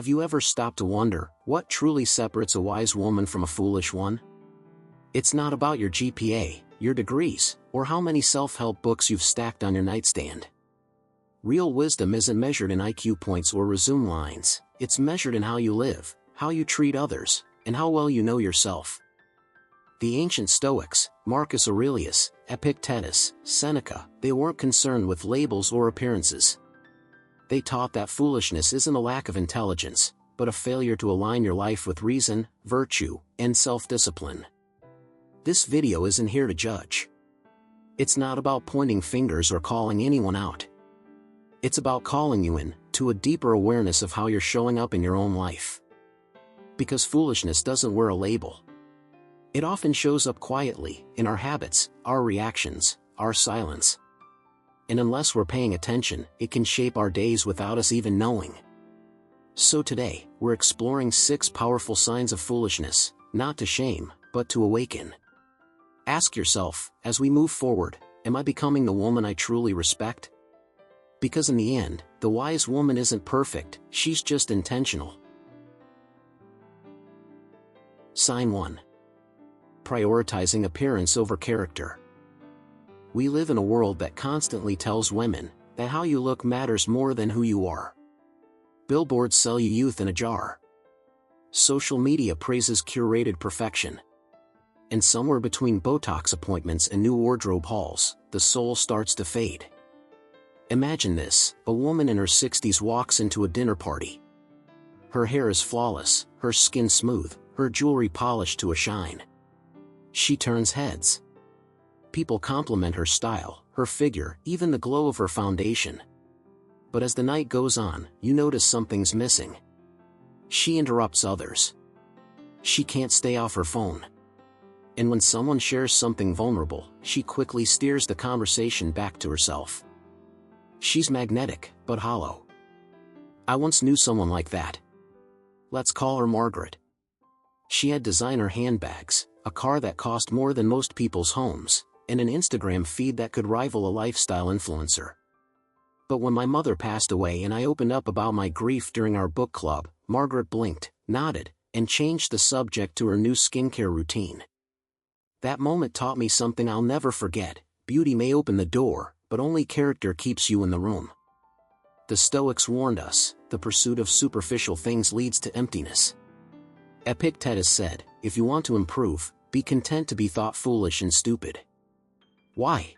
Have you ever stopped to wonder what truly separates a wise woman from a foolish one? It's not about your GPA, your degrees, or how many self-help books you've stacked on your nightstand. Real wisdom isn't measured in IQ points or resume lines, it's measured in how you live, how you treat others, and how well you know yourself. The ancient Stoics, Marcus Aurelius, Epictetus, Seneca, they weren't concerned with labels or appearances. They taught that foolishness isn't a lack of intelligence, but a failure to align your life with reason, virtue, and self-discipline. This video isn't here to judge. It's not about pointing fingers or calling anyone out. It's about calling you in to a deeper awareness of how you're showing up in your own life. Because foolishness doesn't wear a label. It often shows up quietly, in our habits, our reactions, our silence. And unless we're paying attention, it can shape our days without us even knowing. So today, we're exploring 6 powerful signs of foolishness, not to shame, but to awaken. Ask yourself, as we move forward, am I becoming the woman I truly respect? Because in the end, the wise woman isn't perfect, she's just intentional. Sign 1. Prioritizing appearance over character. We live in a world that constantly tells women that how you look matters more than who you are. Billboards sell you youth in a jar. Social media praises curated perfection. And somewhere between Botox appointments and new wardrobe hauls, the soul starts to fade. Imagine this: a woman in her 60s walks into a dinner party. Her hair is flawless, her skin smooth, her jewelry polished to a shine. She turns heads. People compliment her style, her figure, even the glow of her foundation. But as the night goes on, you notice something's missing. She interrupts others. She can't stay off her phone. And when someone shares something vulnerable, she quickly steers the conversation back to herself. She's magnetic, but hollow. I once knew someone like that. Let's call her Margaret. She had designer handbags, a car that cost more than most people's homes, and an Instagram feed that could rival a lifestyle influencer. But when my mother passed away and I opened up about my grief during our book club, Margaret blinked, nodded, and changed the subject to her new skincare routine. That moment taught me something I'll never forget: beauty may open the door, but only character keeps you in the room. The Stoics warned us, the pursuit of superficial things leads to emptiness. Epictetus said, if you want to improve, be content to be thought foolish and stupid. Why?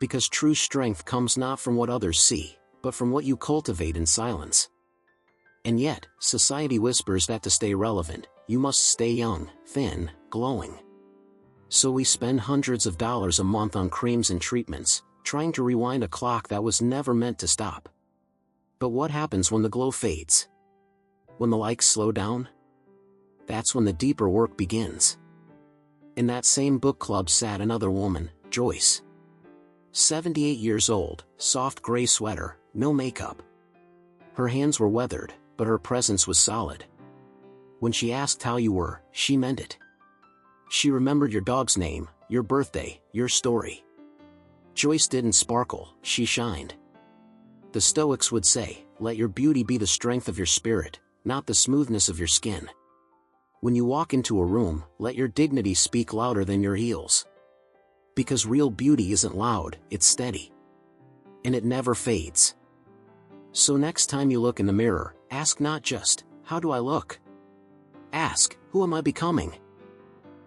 Because true strength comes not from what others see, but from what you cultivate in silence. And yet, society whispers that to stay relevant, you must stay young, thin, glowing. So we spend hundreds of dollars a month on creams and treatments, trying to rewind a clock that was never meant to stop. But what happens when the glow fades? When the likes slow down? That's when the deeper work begins. In that same book club sat another woman, Joyce. 78 years old, soft gray sweater, no makeup. Her hands were weathered, but her presence was solid. When she asked how you were, she meant it. She remembered your dog's name, your birthday, your story. Joyce didn't sparkle, she shined. The Stoics would say, let your beauty be the strength of your spirit, not the smoothness of your skin. When you walk into a room, let your dignity speak louder than your heels. Because real beauty isn't loud, it's steady. And it never fades. So next time you look in the mirror, ask not just, how do I look? Ask, who am I becoming?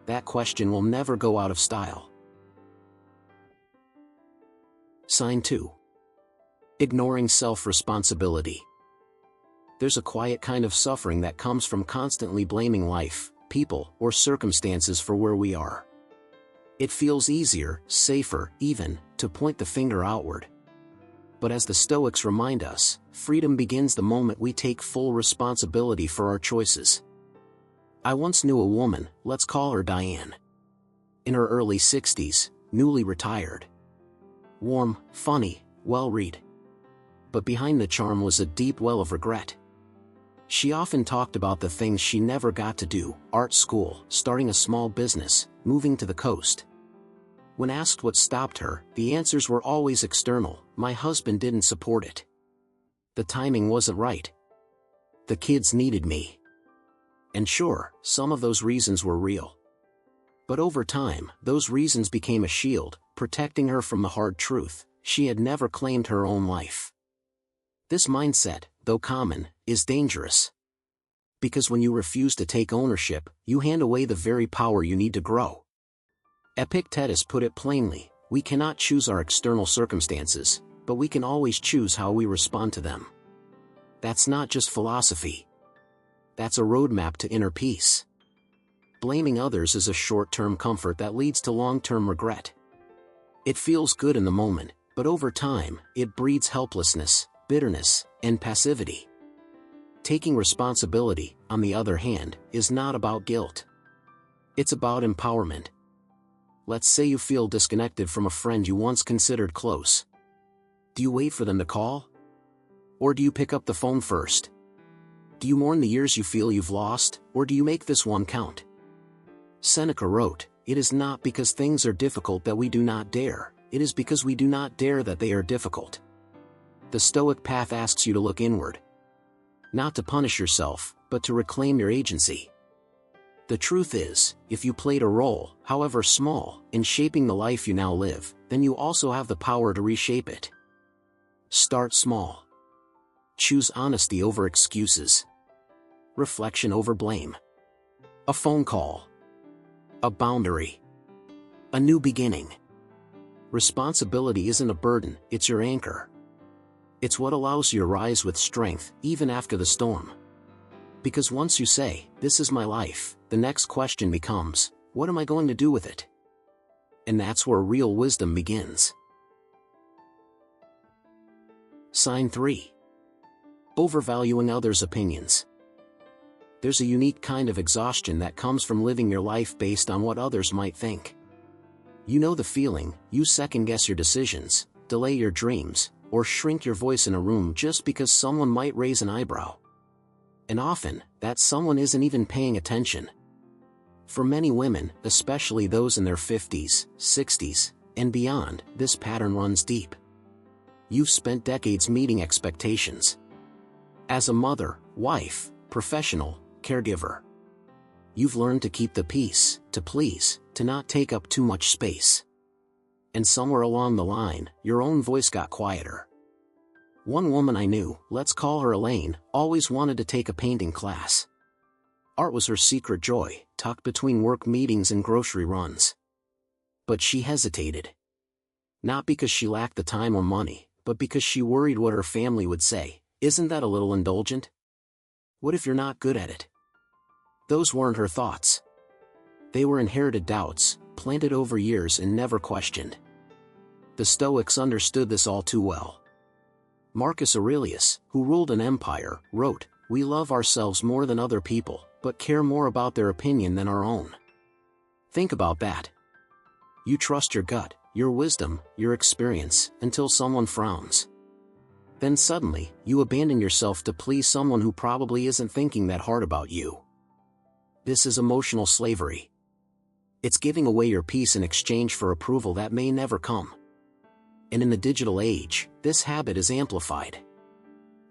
That question will never go out of style. Sign 2. Ignoring self-responsibility. There's a quiet kind of suffering that comes from constantly blaming life, people, or circumstances for where we are. It feels easier, safer, even, to point the finger outward. But as the Stoics remind us, freedom begins the moment we take full responsibility for our choices. I once knew a woman, let's call her Diane. In her early 60s, newly retired. Warm, funny, well-read. But behind the charm was a deep well of regret. She often talked about the things she never got to do: art school, starting a small business, moving to the coast. When asked what stopped her, the answers were always external: my husband didn't support it. The timing wasn't right. The kids needed me. And sure, some of those reasons were real. But over time, those reasons became a shield, protecting her from the hard truth: she had never claimed her own life. This mindset, though common, is dangerous. Because when you refuse to take ownership, you hand away the very power you need to grow. Epictetus put it plainly: we cannot choose our external circumstances, but we can always choose how we respond to them. That's not just philosophy. That's a roadmap to inner peace. Blaming others is a short-term comfort that leads to long-term regret. It feels good in the moment, but over time, it breeds helplessness, bitterness, and passivity. Taking responsibility, on the other hand, is not about guilt. It's about empowerment. Let's say you feel disconnected from a friend you once considered close. Do you wait for them to call? Or do you pick up the phone first? Do you mourn the years you feel you've lost, or do you make this one count? Seneca wrote, "It is not because things are difficult that we do not dare, it is because we do not dare that they are difficult." The Stoic path asks you to look inward. Not to punish yourself, but to reclaim your agency. The truth is, if you played a role, however small, in shaping the life you now live, then you also have the power to reshape it. Start small. Choose honesty over excuses. Reflection over blame. A phone call. A boundary. A new beginning. Responsibility isn't a burden, it's your anchor. It's what allows you to rise with strength, even after the storm. Because once you say, "This is my life," the next question becomes, "What am I going to do with it?" And that's where real wisdom begins. Sign 3. Overvaluing others' opinions. There's a unique kind of exhaustion that comes from living your life based on what others might think. You know the feeling: you second-guess your decisions, delay your dreams, or shrink your voice in a room just because someone might raise an eyebrow. And often, that someone isn't even paying attention. For many women, especially those in their 50s, 60s, and beyond, this pattern runs deep. You've spent decades meeting expectations. As a mother, wife, professional, caregiver. You've learned to keep the peace, to please, to not take up too much space. And somewhere along the line, your own voice got quieter. One woman I knew, let's call her Elaine, always wanted to take a painting class. Art was her secret joy, tucked between work meetings and grocery runs. But she hesitated. Not because she lacked the time or money, but because she worried what her family would say. "Isn't that a little indulgent? What if you're not good at it?" Those weren't her thoughts. They were inherited doubts, planted over years and never questioned. The Stoics understood this all too well. Marcus Aurelius, who ruled an empire, wrote, "We love ourselves more than other people, but care more about their opinion than our own." Think about that. You trust your gut, your wisdom, your experience, until someone frowns. Then suddenly, you abandon yourself to please someone who probably isn't thinking that hard about you. This is emotional slavery. It's giving away your peace in exchange for approval that may never come. And in the digital age, this habit is amplified.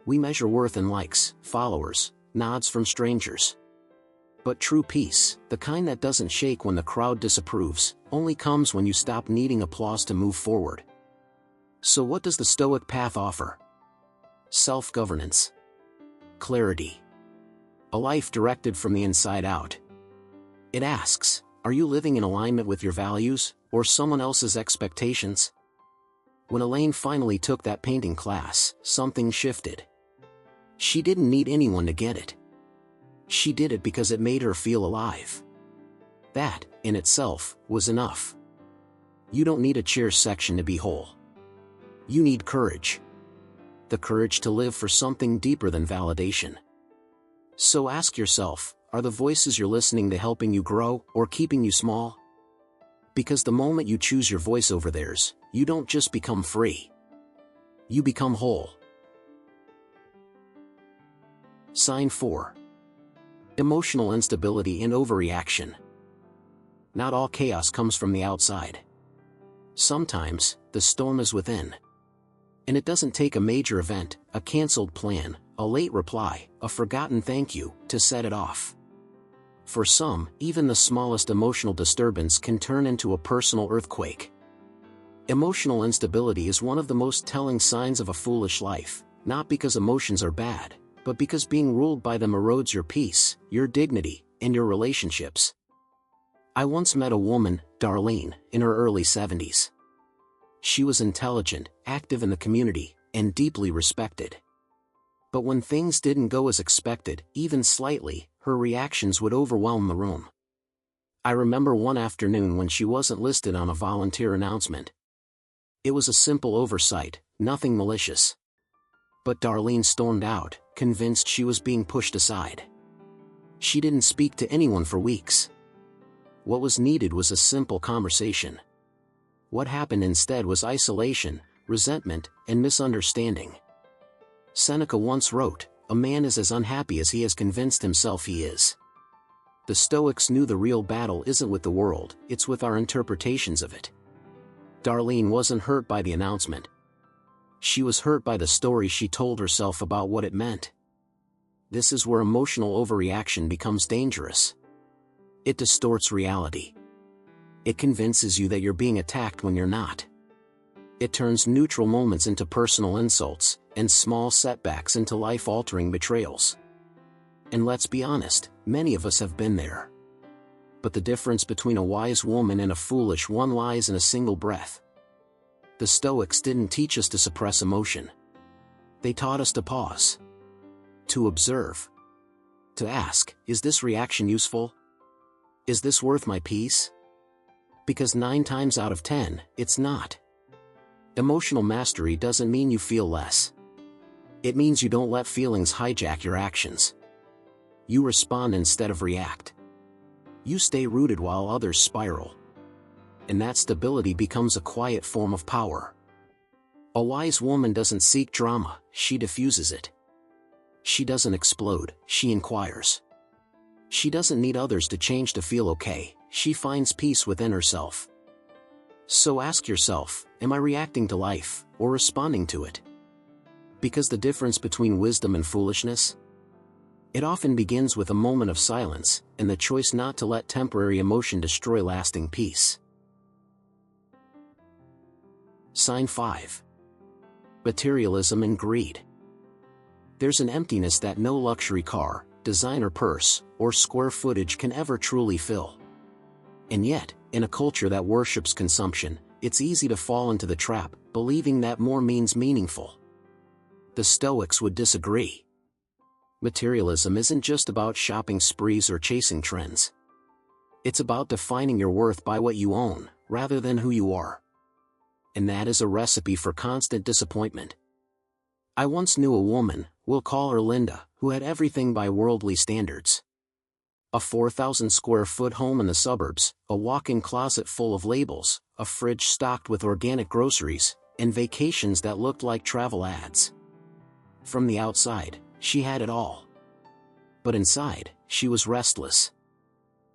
We measure worth in likes, followers, nods from strangers. But true peace, the kind that doesn't shake when the crowd disapproves, only comes when you stop needing applause to move forward. So what does the Stoic path offer? Self-governance. Clarity. A life directed from the inside out. It asks, are you living in alignment with your values, or someone else's expectations? When Elaine finally took that painting class, something shifted. She didn't need anyone to get it. She did it because it made her feel alive. That, in itself, was enough. You don't need a cheer section to be whole. You need courage. The courage to live for something deeper than validation. So ask yourself, are the voices you're listening to helping you grow, or keeping you small? Because the moment you choose your voice over theirs, you don't just become free. You become whole. Sign 4. Emotional instability and overreaction. Not all chaos comes from the outside. Sometimes, the storm is within. And it doesn't take a major event, a canceled plan, a late reply, a forgotten thank you, to set it off. For some, even the smallest emotional disturbance can turn into a personal earthquake. Emotional instability is one of the most telling signs of a foolish life, not because emotions are bad, but because being ruled by them erodes your peace, your dignity, and your relationships. I once met a woman, Darlene, in her early 70s. She was intelligent, active in the community, and deeply respected. But when things didn't go as expected, even slightly, her reactions would overwhelm the room. I remember one afternoon when she wasn't listed on a volunteer announcement. It was a simple oversight, nothing malicious. But Darlene stormed out, convinced she was being pushed aside. She didn't speak to anyone for weeks. What was needed was a simple conversation. What happened instead was isolation, resentment, and misunderstanding. Seneca once wrote, "A man is as unhappy as he has convinced himself he is." The Stoics knew the real battle isn't with the world, it's with our interpretations of it. Darlene wasn't hurt by the announcement. She was hurt by the story she told herself about what it meant. This is where emotional overreaction becomes dangerous. It distorts reality. It convinces you that you're being attacked when you're not. It turns neutral moments into personal insults, and small setbacks into life-altering betrayals. And let's be honest, many of us have been there. But the difference between a wise woman and a foolish one lies in a single breath. The Stoics didn't teach us to suppress emotion. They taught us to pause. To observe. To ask, is this reaction useful? Is this worth my peace? Because 9 times out of 10, it's not. Emotional mastery doesn't mean you feel less. It means you don't let feelings hijack your actions. You respond instead of react. You stay rooted while others spiral. And that stability becomes a quiet form of power. A wise woman doesn't seek drama, she diffuses it. She doesn't explode, she inquires. She doesn't need others to change to feel okay, she finds peace within herself. So ask yourself, am I reacting to life, or responding to it? Because the difference between wisdom and foolishness? It often begins with a moment of silence, and the choice not to let temporary emotion destroy lasting peace. Sign 5. Materialism and greed. There's an emptiness that no luxury car, designer purse, or square footage can ever truly fill. And yet, in a culture that worships consumption, it's easy to fall into the trap, believing that more means meaningful. The Stoics would disagree. Materialism isn't just about shopping sprees or chasing trends. It's about defining your worth by what you own, rather than who you are. And that is a recipe for constant disappointment. I once knew a woman, we'll call her Linda, who had everything by worldly standards. A 4,000 square foot home in the suburbs, a walk-in closet full of labels, a fridge stocked with organic groceries, and vacations that looked like travel ads. From the outside, she had it all. But inside, she was restless.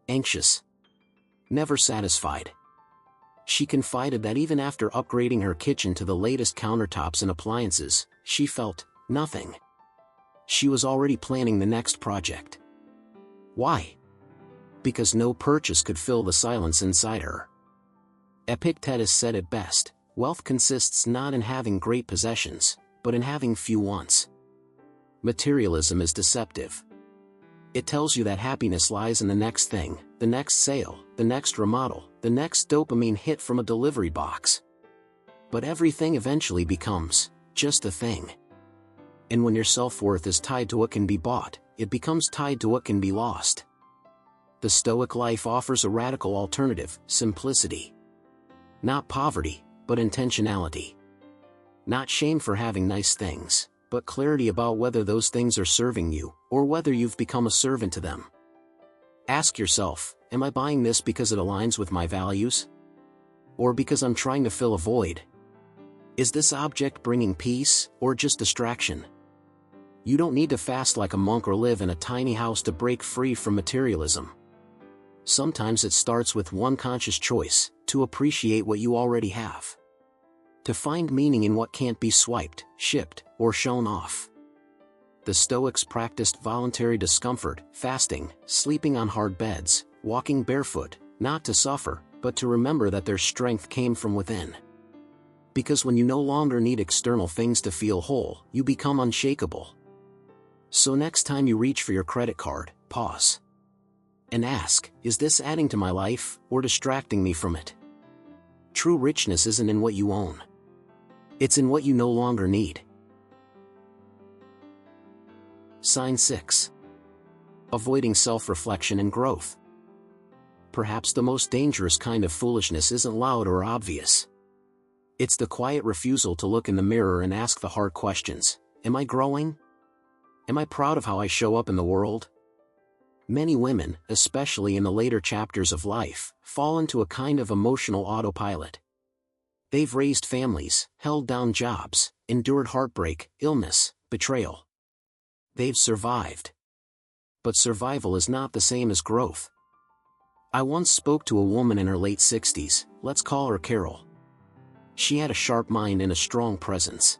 Anxious. Never satisfied. She confided that even after upgrading her kitchen to the latest countertops and appliances, she felt nothing. She was already planning the next project. Why? Because no purchase could fill the silence inside her. Epictetus said it best, wealth consists not in having great possessions, but in having few wants. Materialism is deceptive. It tells you that happiness lies in the next thing, the next sale, the next remodel, the next dopamine hit from a delivery box. But everything eventually becomes just a thing. And when your self-worth is tied to what can be bought, it becomes tied to what can be lost. The Stoic life offers a radical alternative, simplicity. Not poverty, but intentionality. Not shame for having nice things, but clarity about whether those things are serving you, or whether you've become a servant to them. Ask yourself, am I buying this because it aligns with my values? Or because I'm trying to fill a void? Is this object bringing peace, or just distraction? You don't need to fast like a monk or live in a tiny house to break free from materialism. Sometimes it starts with one conscious choice, to appreciate what you already have. To find meaning in what can't be swiped, shipped, or shown off. The Stoics practiced voluntary discomfort, fasting, sleeping on hard beds, walking barefoot, not to suffer, but to remember that their strength came from within. Because when you no longer need external things to feel whole, you become unshakable. So next time you reach for your credit card, pause and ask, is this adding to my life, or distracting me from it? True richness isn't in what you own. It's in what you no longer need. Sign 6. Avoiding self-reflection and growth. Perhaps the most dangerous kind of foolishness isn't loud or obvious. It's the quiet refusal to look in the mirror and ask the hard questions. Am I growing? Am I proud of how I show up in the world? Many women, especially in the later chapters of life, fall into a kind of emotional autopilot. They've raised families, held down jobs, endured heartbreak, illness, betrayal. They've survived. But survival is not the same as growth. I once spoke to a woman in her late 60s, let's call her Carol. She had a sharp mind and a strong presence.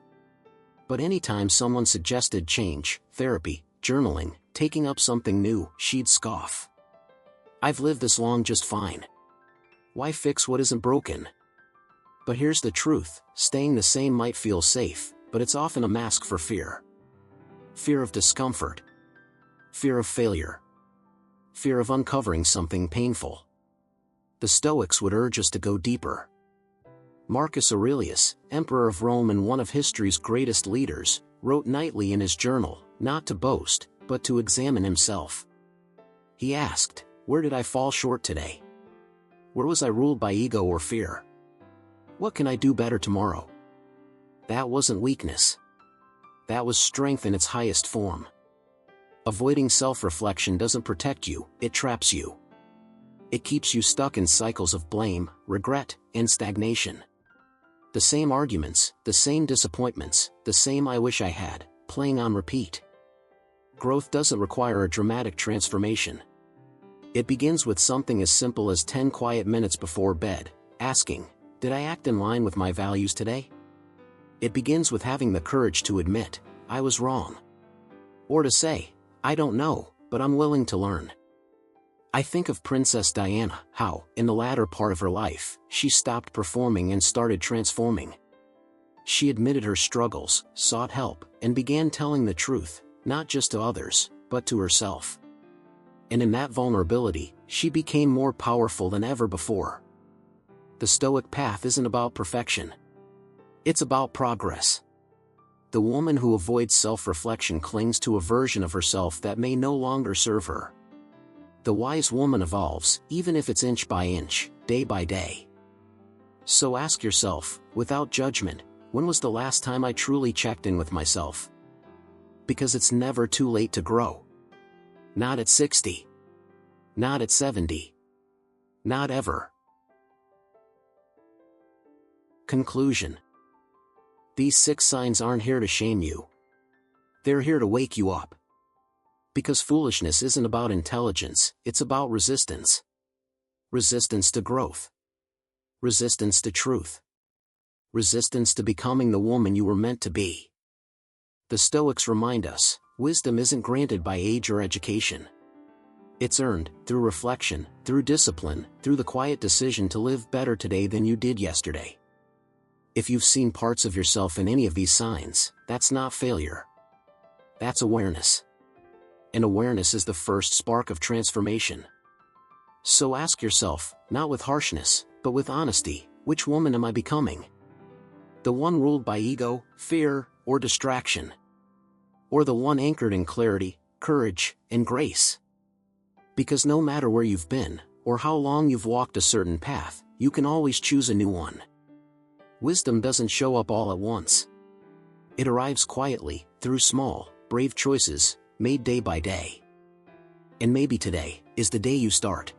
But anytime someone suggested change, therapy, journaling, taking up something new, she'd scoff. I've lived this long just fine. Why fix what isn't broken? But here's the truth, staying the same might feel safe, but it's often a mask for fear. Fear of discomfort. Fear of failure. Fear of uncovering something painful. The Stoics would urge us to go deeper. Marcus Aurelius, Emperor of Rome and one of history's greatest leaders, wrote nightly in his journal, not to boast, but to examine himself. He asked, where did I fall short today? Where was I ruled by ego or fear? What can I do better tomorrow? That wasn't weakness. That was strength in its highest form. Avoiding self-reflection doesn't protect you, it traps you. It keeps you stuck in cycles of blame, regret, and stagnation. The same arguments, the same disappointments, the same I wish I had, playing on repeat. Growth doesn't require a dramatic transformation. It begins with something as simple as 10 quiet minutes before bed, asking, did I act in line with my values today? It begins with having the courage to admit, I was wrong. Or to say, I don't know, but I'm willing to learn. I think of Princess Diana, how, in the latter part of her life, she stopped performing and started transforming. She admitted her struggles, sought help, and began telling the truth, not just to others, but to herself. And in that vulnerability, she became more powerful than ever before. The Stoic path isn't about perfection. It's about progress. The woman who avoids self-reflection clings to a version of herself that may no longer serve her. The wise woman evolves, even if it's inch by inch, day by day. So ask yourself, without judgment, when was the last time I truly checked in with myself? Because it's never too late to grow. Not at 60. Not at 70. Not ever. Conclusion. These 6 signs aren't here to shame you. They're here to wake you up. Because foolishness isn't about intelligence, it's about resistance. Resistance to growth. Resistance to truth. Resistance to becoming the woman you were meant to be. The Stoics remind us, wisdom isn't granted by age or education. It's earned, through reflection, through discipline, through the quiet decision to live better today than you did yesterday. If you've seen parts of yourself in any of these signs, that's not failure. That's awareness. And awareness is the first spark of transformation. So ask yourself, not with harshness, but with honesty, which woman am I becoming? The one ruled by ego, fear, or distraction? Or the one anchored in clarity, courage, and grace? Because no matter where you've been, or how long you've walked a certain path, you can always choose a new one. Wisdom doesn't show up all at once. It arrives quietly, through small, brave choices, made day by day. And maybe today is the day you start.